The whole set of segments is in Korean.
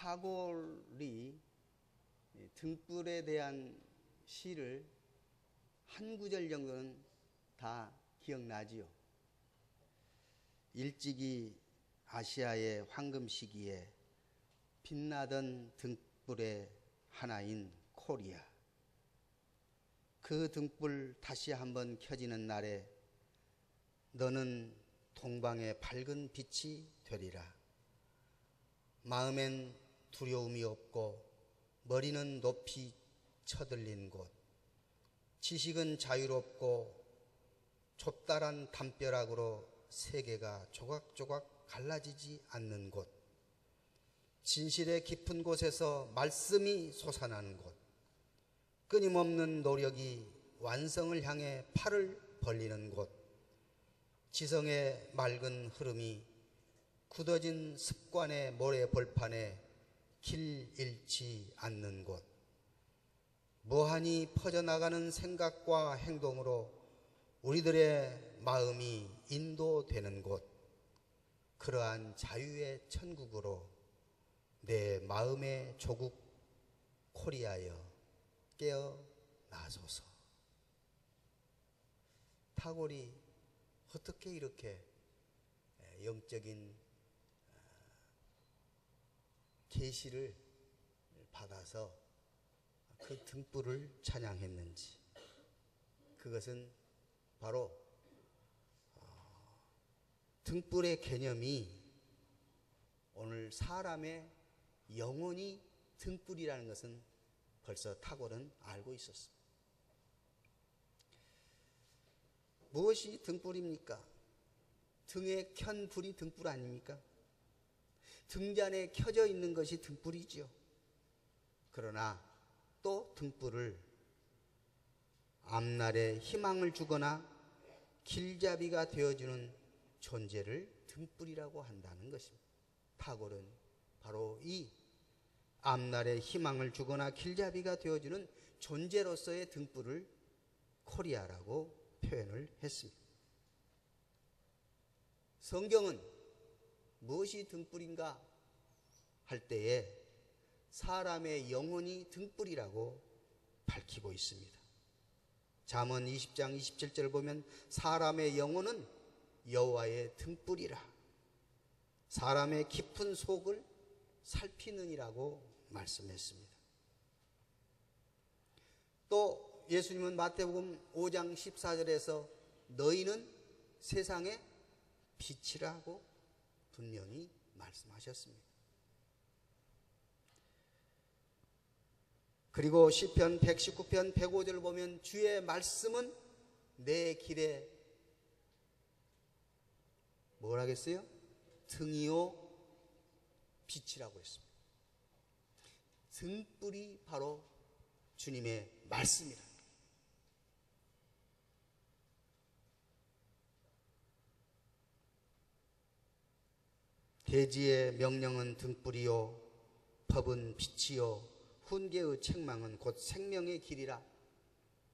타고르이 등불에 대한 시를 한 구절 정도는 다 기억나지요. 일찍이 아시아의 황금 시기에 빛나던 등불의 하나인 코리아. 그 등불 다시 한번 켜지는 날에 너는 동방의 밝은 빛이 되리라. 마음엔 두려움이 없고 머리는 높이 쳐들린 곳, 지식은 자유롭고 좁다란 담벼락으로 세계가 조각조각 갈라지지 않는 곳, 진실의 깊은 곳에서 말씀이 솟아나는 곳, 끊임없는 노력이 완성을 향해 팔을 벌리는 곳, 지성의 맑은 흐름이 굳어진 습관의 모래벌판에 길 잃지 않는 곳, 무한히 퍼져나가는 생각과 행동으로 우리들의 마음이 인도되는 곳, 그러한 자유의 천국으로 내 마음의 조국 코리아여 깨어나소서. 타고르이 어떻게 이렇게 영적인 계시를 받아서 그 등불을 찬양했는지, 그것은 바로 등불의 개념이 오늘 사람의 영혼이 등불이라는 것은 벌써 타고르는 알고 있었습니다. 무엇이 등불입니까? 등에 켠 불이 등불 아닙니까? 등잔에 켜져 있는 것이 등불이지요. 그러나 또 등불을 앞날에 희망을 주거나 길잡이가 되어주는 존재를 등불이라고 한다는 것입니다. 타고르는 바로 이 앞날에 희망을 주거나 길잡이가 되어주는 존재로서의 등불을 코리아라고 표현을 했습니다. 성경은 무엇이 등불인가 할 때에 사람의 영혼이 등불이라고 밝히고 있습니다. 잠언 20장 27절을 보면 사람의 영혼은 여호와의 등불이라 사람의 깊은 속을 살피느니라고 말씀했습니다. 또 예수님은 마태복음 5장 14절에서 너희는 세상의 빛이라고 분명히 말씀하셨습니다. 그리고 시편 119편 105절을 보면 주의 말씀은 내 길에 뭘 하겠어요? 등이요 빛이라고 했습니다. 등불이 바로 주님의 말씀이라. 대지의 명령은 등불이요 법은 빛이요 훈계의 책망은 곧 생명의 길이라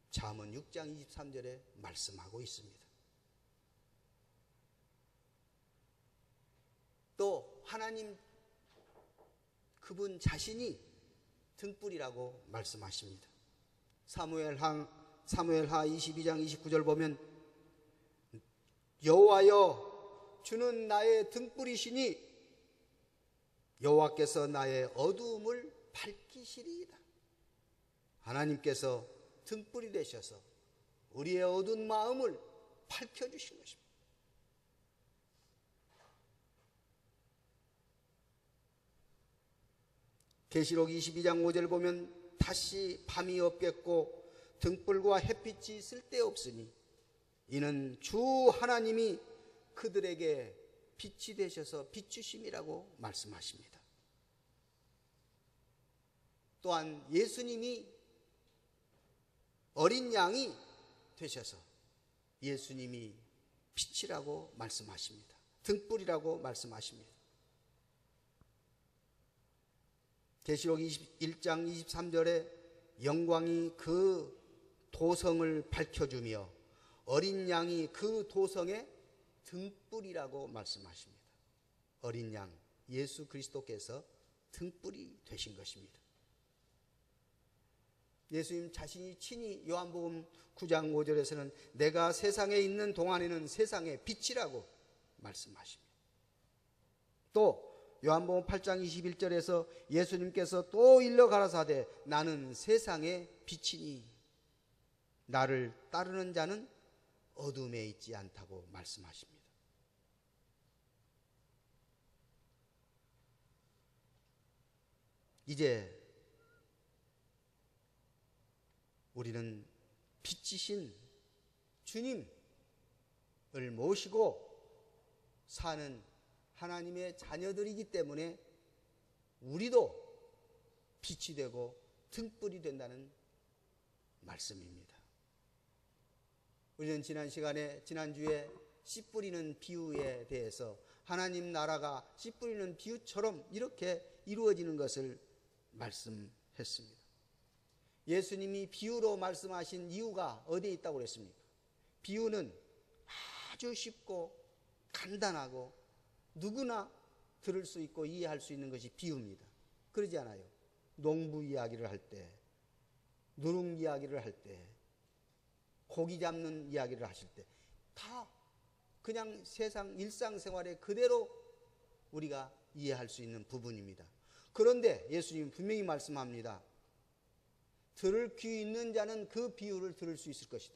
잠언 6장 23절에 말씀하고 있습니다. 또 하나님 그분 자신이 등불이라고 말씀하십니다. 사무엘하 22장 29절 보면 여호와여 주는 나의 등불이시니 여호와께서 나의 어두움을 밝히시리이다. 하나님께서 등불이 되셔서 우리의 어두운 마음을 밝혀주신 것입니다. 계시록 22장 5절 보면 다시 밤이 없겠고 등불과 햇빛이 쓸데없으니 이는 주 하나님이 그들에게 빛이 되셔서 비추심이라고 말씀하십니다. 또한 예수님이 어린 양이 되셔서 예수님이 빛이라고 말씀하십니다. 등불이라고 말씀하십니다. 계시록 21장 23절에 영광이 그 도성을 밝혀주며 어린 양이 그 도성의 등불이라고 말씀하십니다. 어린 양 예수 그리스도께서 등불이 되신 것입니다. 예수님 자신이 친히 요한복음 9장 5절에서는 내가 세상에 있는 동안에는 세상의 빛이라고 말씀하십니다. 또 요한복음 8장 21절에서 예수님께서 또 일러 가라사대 나는 세상의 빛이니 나를 따르는 자는 어둠에 있지 않다고 말씀하십니다. 이제 우리는 빛이신 주님을 모시고 사는 하나님의 자녀들이기 때문에 우리도 빛이 되고 등불이 된다는 말씀입니다. 우리는 지난주에 씨 뿌리는 비유에 대해서 하나님 나라가 씨 뿌리는 비유처럼 이렇게 이루어지는 것을 말씀했습니다. 예수님이 비유로 말씀하신 이유가 어디에 있다고 그랬습니까? 비유는 아주 쉽고 간단하고 누구나 들을 수 있고 이해할 수 있는 것이 비유입니다. 그러지 않아요? 농부 이야기를 할 때, 누룽 이야기를 할 때, 고기 잡는 이야기를 하실 때 다 그냥 세상 일상생활에 그대로 우리가 이해할 수 있는 부분입니다. 그런데 예수님은 분명히 말씀합니다. 들을 귀 있는 자는 그 비유를 들을 수 있을 것이다.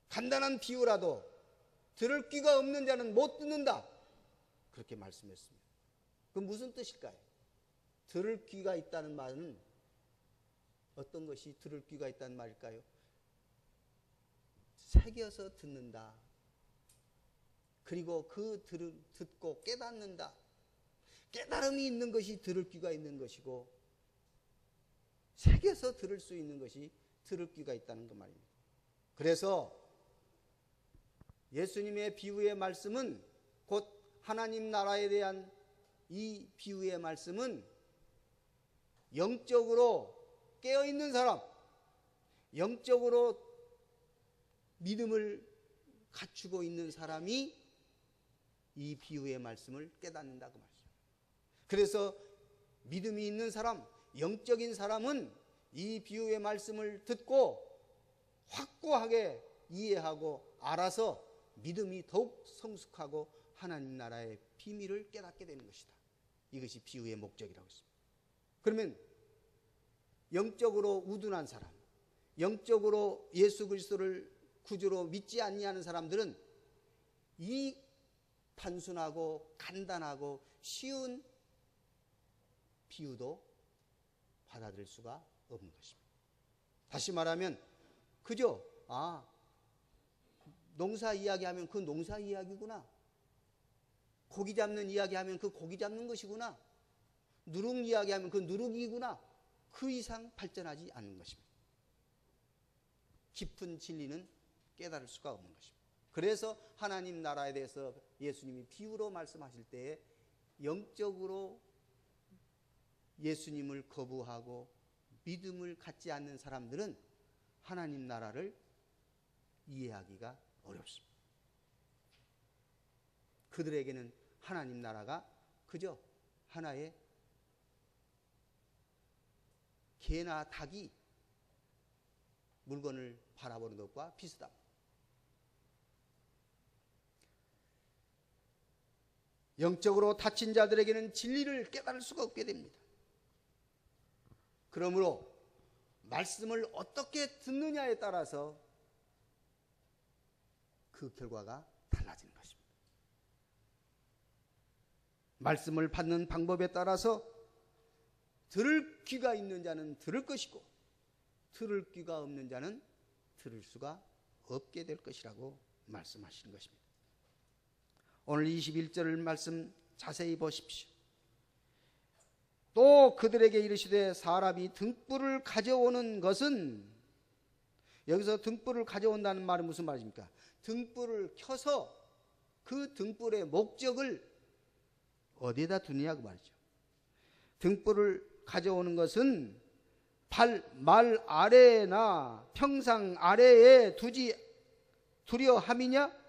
간단한 비유라도 들을 귀가 없는 자는 못 듣는다. 그렇게 말씀했습니다. 그럼 무슨 뜻일까요? 들을 귀가 있다는 말은 어떤 것이 들을 귀가 있다는 말일까요? 새겨서 듣는다. 그리고 듣고 깨닫는다. 깨달음이 있는 것이 들을 귀가 있는 것이고 새겨서 들을 수 있는 것이 들을 귀가 있다는 그 말입니다. 그래서 예수님의 비유의 말씀은 곧 하나님 나라에 대한 이 비유의 말씀은 영적으로 깨어있는 사람, 영적으로 믿음을 갖추고 있는 사람이 이 비유의 말씀을 깨닫는다고 말이죠. 그래서 믿음이 있는 사람, 영적인 사람은 이 비유의 말씀을 듣고 확고하게 이해하고 알아서 믿음이 더욱 성숙하고 하나님 나라의 비밀을 깨닫게 되는 것이다. 이것이 비유의 목적이라고 했습니다. 그러면 영적으로 우둔한 사람, 영적으로 예수 그리스도를 구주로 믿지 아니하는 사람들은 이 단순하고 간단하고 쉬운 비유도 받아들일 수가 없는 것입니다. 다시 말하면 그저 농사 이야기하면 그 농사 이야기구나. 고기 잡는 이야기하면 그 고기 잡는 것이구나. 누룩 이야기하면 그 누룩이구나. 그 이상 발전하지 않는 것입니다. 깊은 진리는 깨달을 수가 없는 것입니다. 그래서 하나님 나라에 대해서 예수님이 비유로 말씀하실 때에 영적으로 예수님을 거부하고 믿음을 갖지 않는 사람들은 하나님 나라를 이해하기가 어렵습니다. 그들에게는 하나님 나라가 그저 하나의 개나 닭이 물건을 바라보는 것과 비슷합니다. 영적으로 다친 자들에게는 진리를 깨달을 수가 없게 됩니다. 그러므로 말씀을 어떻게 듣느냐에 따라서 그 결과가 달라지는 것입니다. 말씀을 받는 방법에 따라서 들을 귀가 있는 자는 들을 것이고 들을 귀가 없는 자는 들을 수가 없게 될 것이라고 말씀하시는 것입니다. 오늘 21절 말씀 자세히 보십시오. 또 그들에게 이르시되 사람이 등불을 가져오는 것은, 여기서 등불을 가져온다는 말은 무슨 말입니까? 등불을 켜서 그 등불의 목적을 어디에다 두느냐고 말이죠. 등불을 가져오는 것은 말 아래나 평상 아래에 두려 함이냐?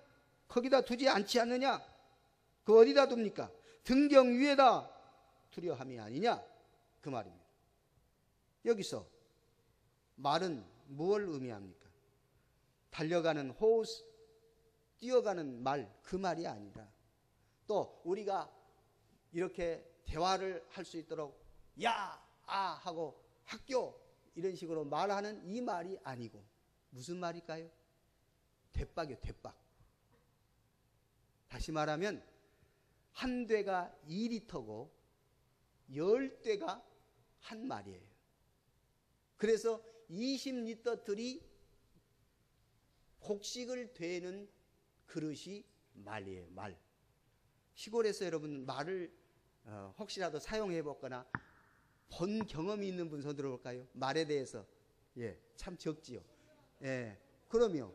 거기다 두지 않지 않느냐? 그 어디다 둡니까? 등경 위에다 사투려함이 아니냐 그 말입니다. 여기서 말은 무엇을 의미합니까? 달려가는 호수, 뛰어가는 말, 그 말이 아니라 또 우리가 이렇게 대화를 할 수 있도록 야, 아 하고 학교 이런 식으로 말하는 이 말이 아니고 무슨 말일까요? 대박이요, 대박. 다시 말하면 한 대가 2리터고 10대가 한 말이에요. 그래서 20리터들이 곡식을 되는 그릇이 말이에요, 말. 시골에서 여러분 말을 혹시라도 사용해 보거나 본 경험이 있는 분 손 들어볼까요? 말에 대해서. 예, 참 적지요. 예, 그럼요.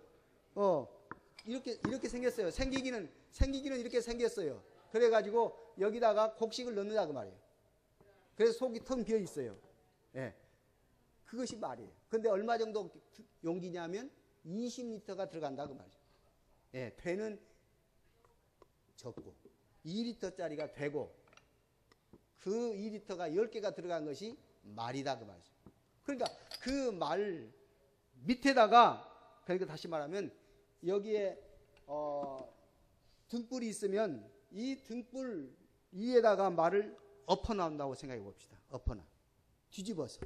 이렇게 생겼어요. 생기기는 이렇게 생겼어요. 그래가지고 여기다가 곡식을 넣는다 그 말이에요. 그래서 속이 텅 비어 있어요. 예, 그것이 말이에요. 근데 얼마 정도 용기냐면 20리터가 들어간다 그 말이죠. 예, 되는 적고 2리터짜리가 되고 그 2리터가 10개가 들어간 것이 말이다 그 말이죠. 그러니까 그 말 밑에다가, 그러니까 다시 말하면 여기에 등불이 있으면 이 등불 위에다가 말을 엎어 나온다고 생각해 봅시다. 엎어나 뒤집어서.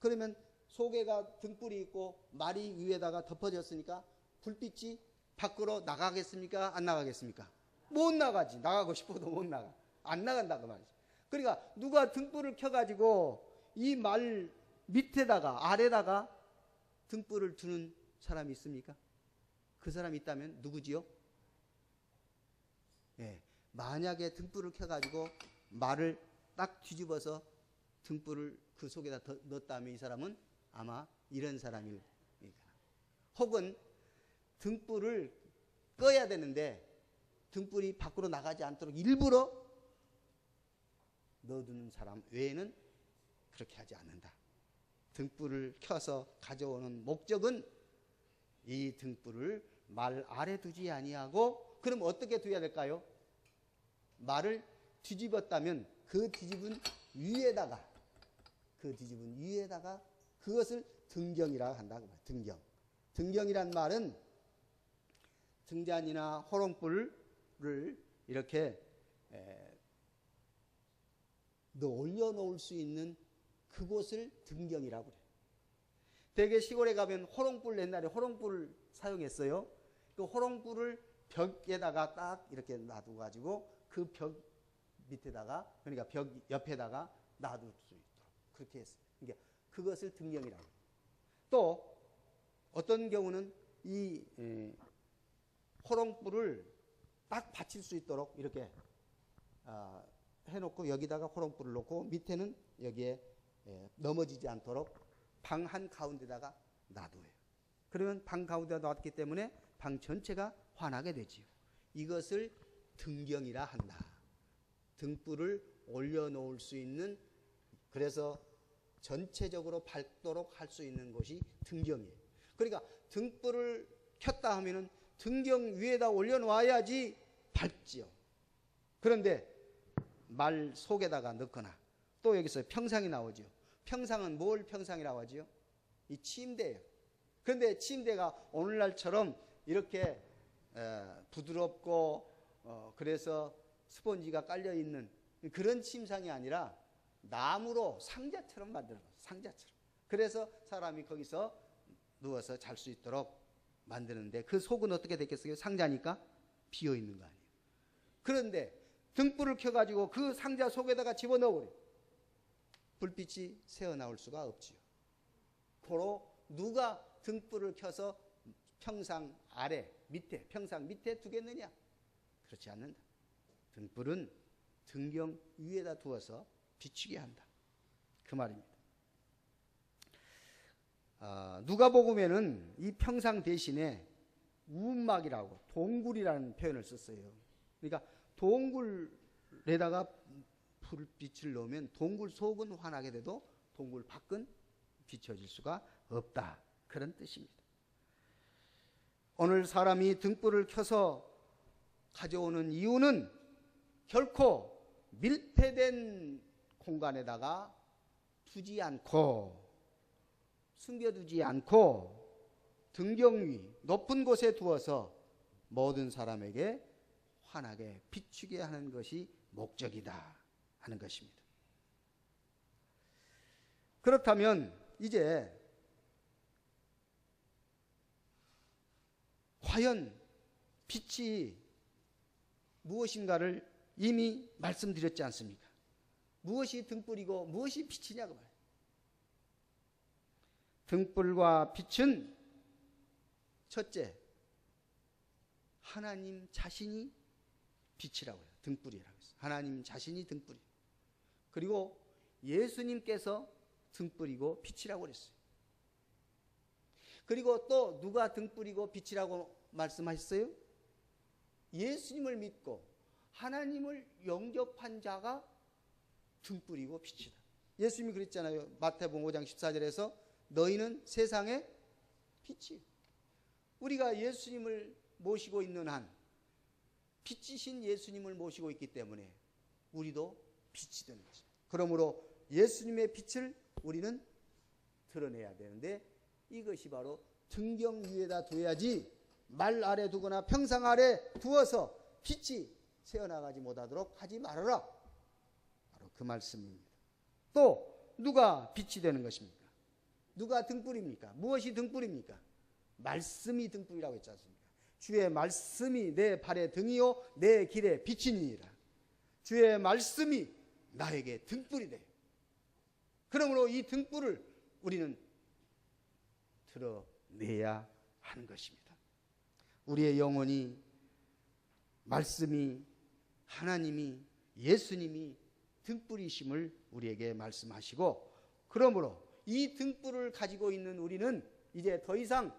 그러면 속에가 등불이 있고 말이 위에다가 덮어졌으니까 불빛이 밖으로 나가겠습니까? 안 나가겠습니까? 못 나가지. 나가고 싶어도 못 나가. 안 나간다 그 말이죠. 그러니까 누가 등불을 켜가지고 이 말 밑에다가 아래다가 등불을 두는 사람이 있습니까? 그 사람이 있다면 누구지요? 예, 만약에 등불을 켜가지고 말을 딱 뒤집어서 등불을 그 속에다 넣었다면 이 사람은 아마 이런 사람일 거예요. 혹은 등불을 꺼야 되는데 등불이 밖으로 나가지 않도록 일부러 넣어두는 사람 외에는 그렇게 하지 않는다. 등불을 켜서 가져오는 목적은 이 등불을 말 아래 두지 아니하고, 그럼 어떻게 두어야 될까요? 말을 뒤집었다면 그 뒤집은 위에다가 그것을 등경이라 한다. 등경. 등경이란 말은 등잔이나 호롱불을 이렇게 올려놓을 수 있는 그곳을 등경이라고 그래요. 대개 시골에 가면 호롱불, 옛날에 호롱불을 사용했어요. 그 호롱불을 벽에다가 딱 이렇게 놔두고 가지고 그 벽 밑에다가, 그러니까 벽 옆에다가 놔둘 수 있도록 그렇게 했어요. 그러니까 그것을 등경이라고. 또 어떤 경우는 이 호롱불을 딱 받칠 수 있도록 이렇게 해놓고 여기다가 호롱불을 놓고 밑에는 여기에 넘어지지 않도록 방 한 가운데다가 놔둬요. 그러면 방 가운데다 놨기 때문에 방 전체가 환하게 되지요. 이것을 등경이라 한다. 등불을 올려놓을 수 있는, 그래서 전체적으로 밝도록 할 수 있는 곳이 등경이에요. 그러니까 등불을 켰다 하면은 등경 위에다 올려놓아야지 밝지요. 그런데 말 속에다가 넣거나, 또 여기서 평상이 나오죠. 평상은 뭘 평상이라고 하지요? 이 침대예요. 그런데 침대가 오늘날처럼 이렇게 부드럽고 그래서 스펀지가 깔려 있는 그런 침상이 아니라 나무로 상자처럼 만들어요. 상자처럼. 그래서 사람이 거기서 누워서 잘 수 있도록 만드는데, 그 속은 어떻게 됐겠어요? 상자니까 비어 있는 거 아니에요. 그런데 등불을 켜가지고 그 상자 속에다가 집어넣어버려요. 불빛이 새어나올 수가 없지요. 고로 누가 등불을 켜서 평상 아래, 밑에, 평상 밑에 두겠느냐? 그렇지 않는다. 등불은 등경 위에다 두어서 비추게 한다. 그 말입니다. 누가복음에는 이 평상 대신에 우음막이라고 동굴이라는 표현을 썼어요. 그러니까 동굴에다가 불빛을 넣으면 동굴 속은 환하게 돼도 동굴 밖은 비춰질 수가 없다. 그런 뜻입니다. 오늘 사람이 등불을 켜서 가져오는 이유는 결코 밀폐된 공간에다가 두지 않고 숨겨두지 않고 등경 위 높은 곳에 두어서 모든 사람에게 환하게 비추게 하는 것이 목적이다 하는 것입니다. 그렇다면 이제 과연 빛이 무엇인가를 이미 말씀드렸지 않습니까? 무엇이 등불이고 무엇이 빛이냐고 말이에요. 등불과 빛은 첫째, 하나님 자신이 빛이라고 해요. 등불이라고 했어요. 하나님 자신이 등불이에요. 그리고 예수님께서 등불이고 빛이라고 그랬어요. 그리고 또 누가 등불이고 빛이라고 말씀하셨어요? 예수님을 믿고 하나님을 영접한 자가 등불이고 빛이다. 예수님이 그랬잖아요. 마태복음 5장 14절에서 너희는 세상의 빛이에요. 우리가 예수님을 모시고 있는 한 빛이신 예수님을 모시고 있기 때문에 우리도 빛이 되는 것입니다. 그러므로 예수님의 빛을 우리는 드러내야 되는데 이것이 바로 등경 위에다 둬야지 말 아래 두거나 평상 아래 두어서 빛이 새어나가지 못하도록 하지 말아라. 바로 그 말씀입니다. 또 누가 빛이 되는 것입니까? 누가 등불입니까? 무엇이 등불입니까? 말씀이 등불이라고 했지 않습니까? 주의 말씀이 내 발의 등이요 내 길의 빛이니라. 주의 말씀이 나에게 등불이 돼요. 그러므로 이 등불을 우리는 드러내야 하는 것입니다. 우리의 영혼이 말씀이 하나님이 예수님이 등불이심을 우리에게 말씀하시고 그러므로 이 등불을 가지고 있는 우리는 이제 더 이상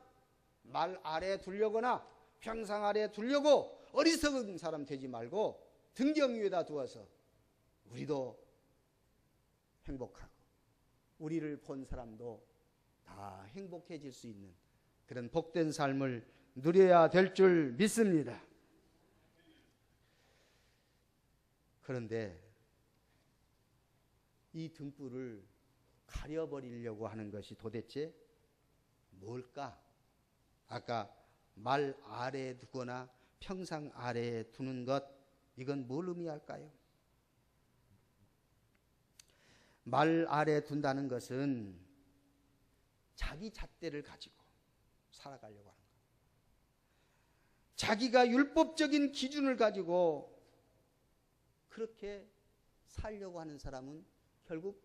말 아래 두려거나 평상 아래 두려고 어리석은 사람 되지 말고 등경 위에다 두어서 우리도 행복하고 우리를 본 사람도 다 행복해질 수 있는 그런 복된 삶을 누려야 될 줄 믿습니다. 그런데 이 등불을 가려버리려고 하는 것이 도대체 뭘까? 아까 말 아래에 두거나 평상 아래에 두는 것, 이건 뭘 의미할까요? 말 아래에 둔다는 것은 자기 잣대를 가지고 살아가려고 하는 거예요. 자기가 율법적인 기준을 가지고 그렇게 살려고 하는 사람은 결국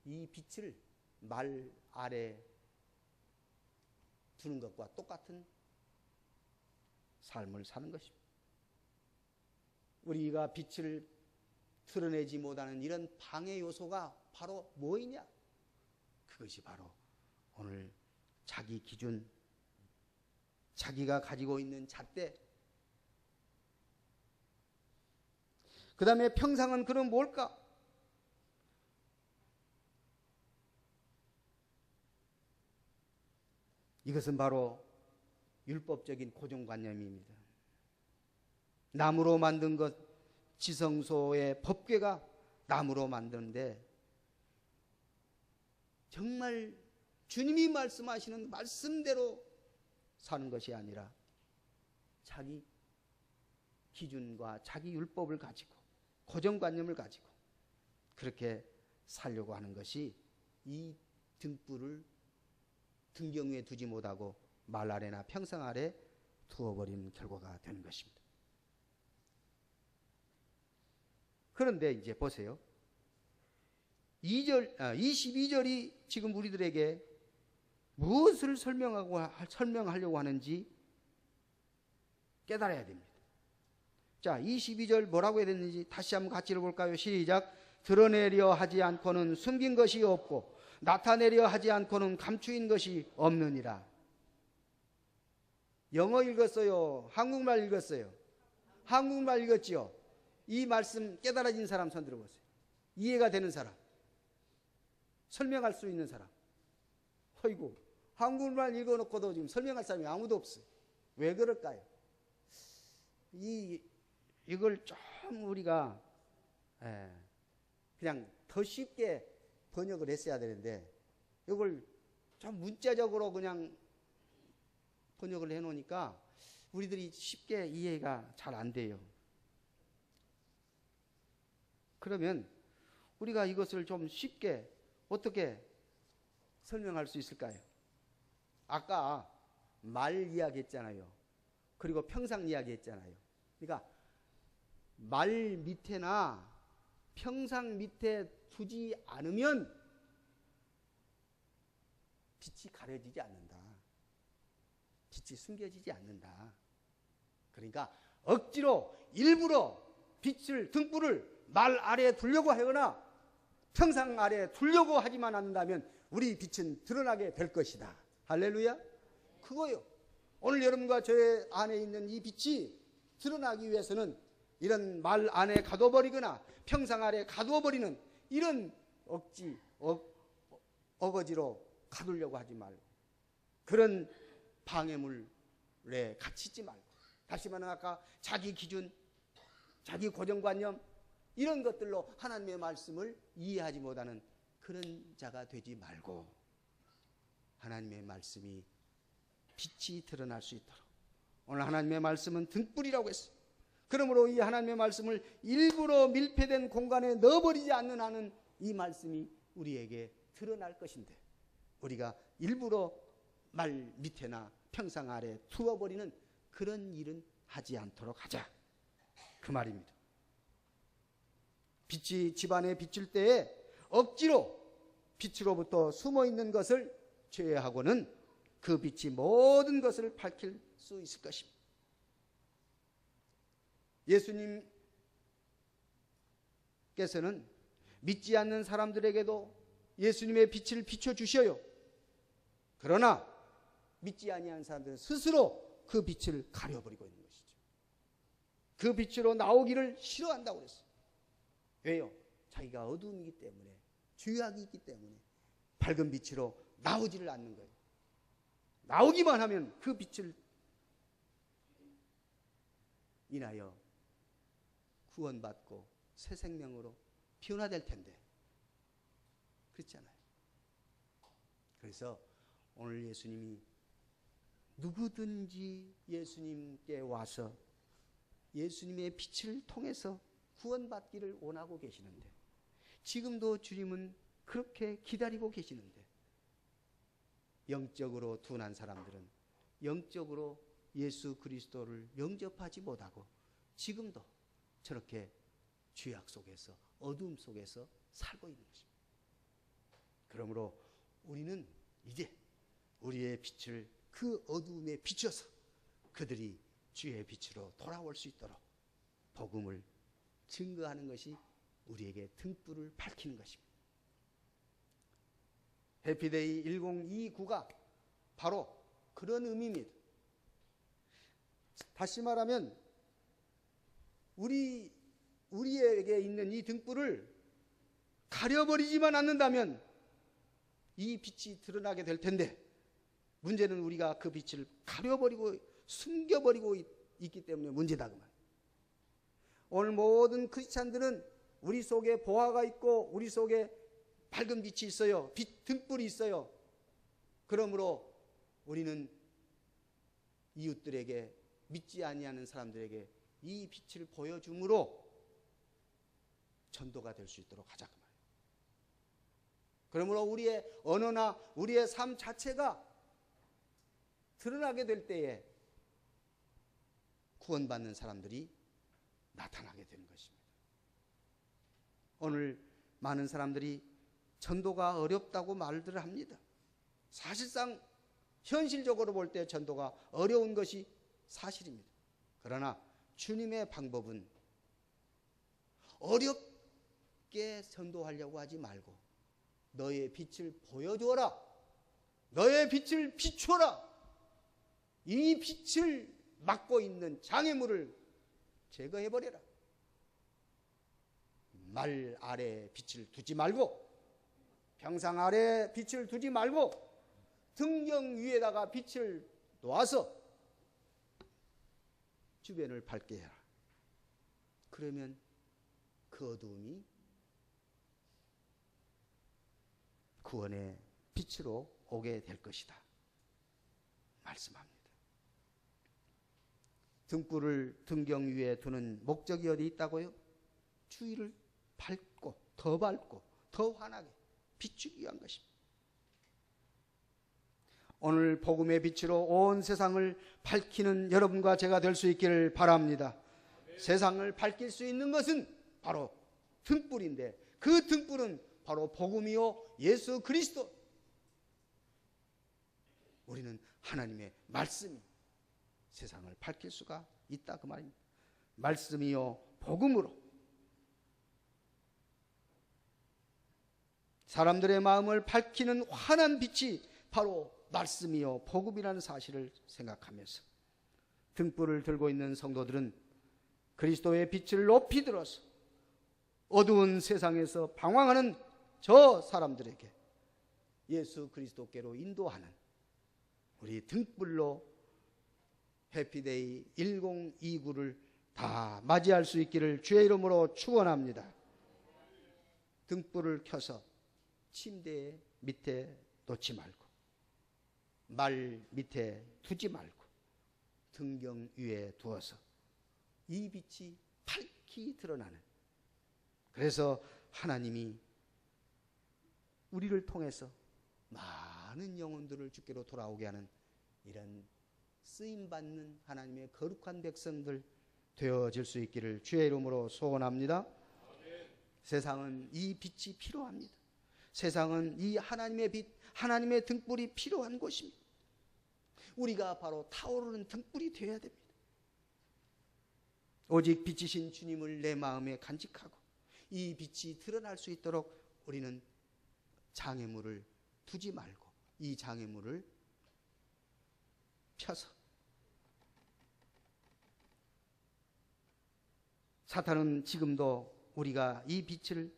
이 빛을 말 아래 두는 것과 똑같은 삶을 사는 것입니다. 우리가 빛을 드러내지 못하는 이런 방해 요소가 바로 뭐이냐? 그것이 바로 오늘 자기 기준, 자기가 가지고 있는 잣대, 그 다음에 평상은 그럼 뭘까? 이것은 바로 율법적인 고정관념입니다. 나무로 만든 것, 지성소의 법궤가 나무로 만드는데 정말 주님이 말씀하시는 말씀대로 사는 것이 아니라 자기 기준과 자기 율법을 가지고 고정관념을 가지고 그렇게 살려고 하는 것이 이 등불을 등경 위에 두지 못하고 말 아래나 평상 아래 두어버리는 결과가 되는 것입니다. 그런데 이제 보세요. 22절이 지금 우리들에게 무엇을 설명하려고 하는지 깨달아야 됩니다. 자, 22절 뭐라고 해야 되는지 다시 한번 같이 읽어볼까요? 시작. 드러내려 하지 않고는 숨긴 것이 없고 나타내려 하지 않고는 감추인 것이 없느니라. 영어 읽었어요? 한국말 읽었어요? 한국말 읽었지요? 이 말씀 깨달아진 사람 손 들어보세요. 이해가 되는 사람, 설명할 수 있는 사람. 어이구, 한국말 읽어놓고도 지금 설명할 사람이 아무도 없어요. 왜 그럴까요? 이걸 좀 우리가 그냥 더 쉽게 번역을 했어야 되는데 이걸 좀 문자적으로 그냥 번역을 해놓으니까 우리들이 쉽게 이해가 잘 안 돼요. 그러면 우리가 이것을 좀 쉽게 어떻게 설명할 수 있을까요? 아까 말 이야기했잖아요. 그리고 평상 이야기했잖아요. 그러니까 말 밑에나 평상 밑에 두지 않으면 빛이 가려지지 않는다. 빛이 숨겨지지 않는다. 그러니까 억지로 일부러 빛을 등불을 말 아래에 두려고 하거나 평상 아래에 두려고 하지만 않는다면 우리 빛은 드러나게 될 것이다. 할렐루야. 그거요. 오늘 여러분과 저의 안에 있는 이 빛이 드러나기 위해서는 이런 말 안에 가둬버리거나 평상 아래에 가두어버리는 이런 어거지로 가두려고 하지 말고 그런 방해물에 갇히지 말고 다시 말하면 아까 자기 기준, 자기 고정관념 이런 것들로 하나님의 말씀을 이해하지 못하는 그런 자가 되지 말고 하나님의 말씀이 빛이 드러날 수 있도록 오늘 하나님의 말씀은 등불이라고 했어요. 그러므로 이 하나님의 말씀을 일부러 밀폐된 공간에 넣어버리지 않는 한은 이 말씀이 우리에게 드러날 것인데 우리가 일부러 말 밑에나 평상 아래에 두어버리는 그런 일은 하지 않도록 하자. 그 말입니다. 빛이 집안에 비칠 때에 억지로 빛으로부터 숨어있는 것을 제외하고는 그 빛이 모든 것을 밝힐 수 있을 것입니다. 예수님께서는 믿지 않는 사람들에게도 예수님의 빛을 비춰주셔요. 그러나 믿지 아니하는 사람들은 스스로 그 빛을 가려버리고 있는 것이죠. 그 빛으로 나오기를 싫어한다고 그랬어요. 왜요? 자기가 어두움이기 때문에 죄악이 있기 때문에 밝은 빛으로 나오지를 않는 거예요. 나오기만 하면 그 빛을 인하여 구원받고 새 생명으로 변화될 텐데 그렇잖아요. 그래서 오늘 예수님이 누구든지 예수님께 와서 예수님의 빛을 통해서 구원받기를 원하고 계시는데 지금도 주님은 그렇게 기다리고 계시는데 영적으로 둔한 사람들은 영적으로 예수 그리스도를 영접하지 못하고 지금도 저렇게 죄악 속에서 어두움 속에서 살고 있는 것입니다. 그러므로 우리는 이제 우리의 빛을 그 어두움에 비춰서 그들이 주의 빛으로 돌아올 수 있도록 복음을 증거하는 것이 우리에게 등불을 밝히는 것입니다. 해피데이 1029가 바로 그런 의미입니다. 다시 말하면 우리에게 있는 이 등불을 가려버리지만 않는다면 이 빛이 드러나게 될 텐데 문제는 우리가 그 빛을 가려버리고 숨겨버리고 있기 때문에 문제다 그 말. 오늘 모든 크리스찬들은 우리 속에 보화가 있고 우리 속에 밝은 빛이 있어요. 빛 등불이 있어요. 그러므로 우리는 이웃들에게 믿지 아니하는 사람들에게 이 빛을 보여줌으로 전도가 될 수 있도록 하자 그 말이에요. 그러므로 우리의 언어나 우리의 삶 자체가 드러나게 될 때에 구원받는 사람들이 나타나게 되는 것입니다. 오늘 많은 사람들이 전도가 어렵다고 말들을 합니다. 사실상 현실적으로 볼 때 전도가 어려운 것이 사실입니다. 그러나 주님의 방법은 어렵게 전도하려고 하지 말고 너의 빛을 보여주어라. 너의 빛을 비추어라. 이 빛을 막고 있는 장애물을 제거해버려라. 말 아래 빛을 두지 말고 평상 아래 빛을 두지 말고 등경 위에다가 빛을 놓아서 주변을 밝게 해라. 그러면 그 어두움이 구원의 빛으로 오게 될 것이다 말씀합니다. 등불을 등경 위에 두는 목적이 어디 있다고요? 주위를 밝고 더 환하게 비추기 위한 것입니다. 오늘 복음의 빛으로 온 세상을 밝히는 여러분과 제가 될 수 있기를 바랍니다. 세상을 밝힐 수 있는 것은 바로 등불인데 그 등불은 바로 복음이요 예수 그리스도. 우리는 하나님의 말씀이 세상을 밝힐 수가 있다 그 말입니다. 말씀이요 복음으로 사람들의 마음을 밝히는 환한 빛이 바로 말씀이요 복음이라는 사실을 생각하면서 등불을 들고 있는 성도들은 그리스도의 빛을 높이 들어서 어두운 세상에서 방황하는 저 사람들에게 예수 그리스도께로 인도하는 우리 등불로 해피데이 1029를 다 맞이할 수 있기를 주의 이름으로 축원합니다. 등불을 켜서 침대 밑에 놓지 말고 말 밑에 두지 말고 등경 위에 두어서 이 빛이 밝히 드러나는, 그래서 하나님이 우리를 통해서 많은 영혼들을 주께로 돌아오게 하는 이런 쓰임받는 하나님의 거룩한 백성들 되어질 수 있기를 주의 이름으로 소원합니다. 세상은 이 빛이 필요합니다. 세상은 이 하나님의 빛, 하나님의 등불이 필요한 곳입니다. 우리가 바로 타오르는 등불이 되어야 됩니다. 오직 빛이신 주님을 내 마음에 간직하고 이 빛이 드러날 수 있도록 우리는 장애물을 두지 말고 이 장애물을 펴서, 사탄은 지금도 우리가 이 빛을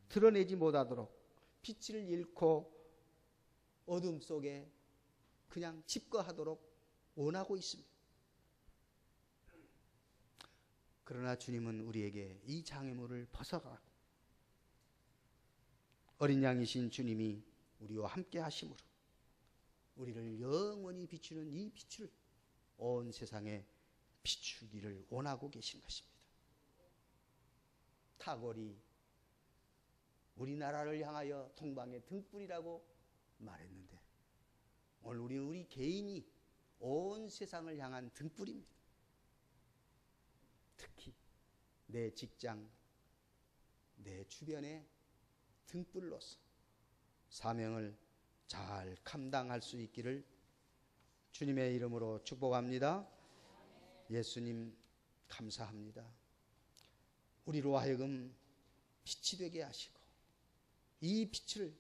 드러내지 못하도록 빛을 잃고 어둠 속에 그냥 집거하도록 원하고 있습니다. 그러나 주님은 우리에게 이 장애물을 벗어가고 어린 양이신 주님이 우리와 함께 하심으로 우리를 영원히 비추는 이 빛을 온 세상에 비추기를 원하고 계신 것입니다. 타골이 우리나라를 향하여 동방의 등불이라고 말했는데 오늘 우리는 우리 개인이 온 세상을 향한 등불입니다. 특히 내 직장, 내 주변의 등불로서 사명을 잘 감당할 수 있기를 주님의 이름으로 축복합니다. 예수님 감사합니다. 우리로 하여금 빛이 되게 하시고 이 빛을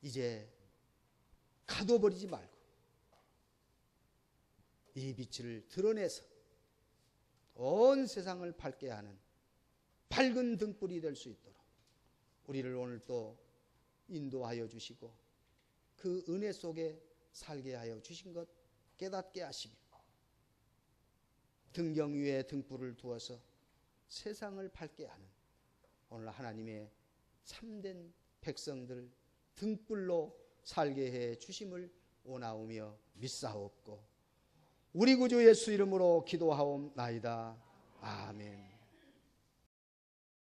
이제 가둬버리지 말고 이 빛을 드러내서 온 세상을 밝게 하는 밝은 등불이 될 수 있도록 우리를 오늘 또 인도하여 주시고 그 은혜 속에 살게 하여 주신 것 깨닫게 하시며 등경 위에 등불을 두어서 세상을 밝게 하는 오늘 하나님의 참된 백성들 등불로 살게 해 주심을 원하오며 믿사옵고 우리 구주 예수 이름으로 기도하옵나이다. 아멘.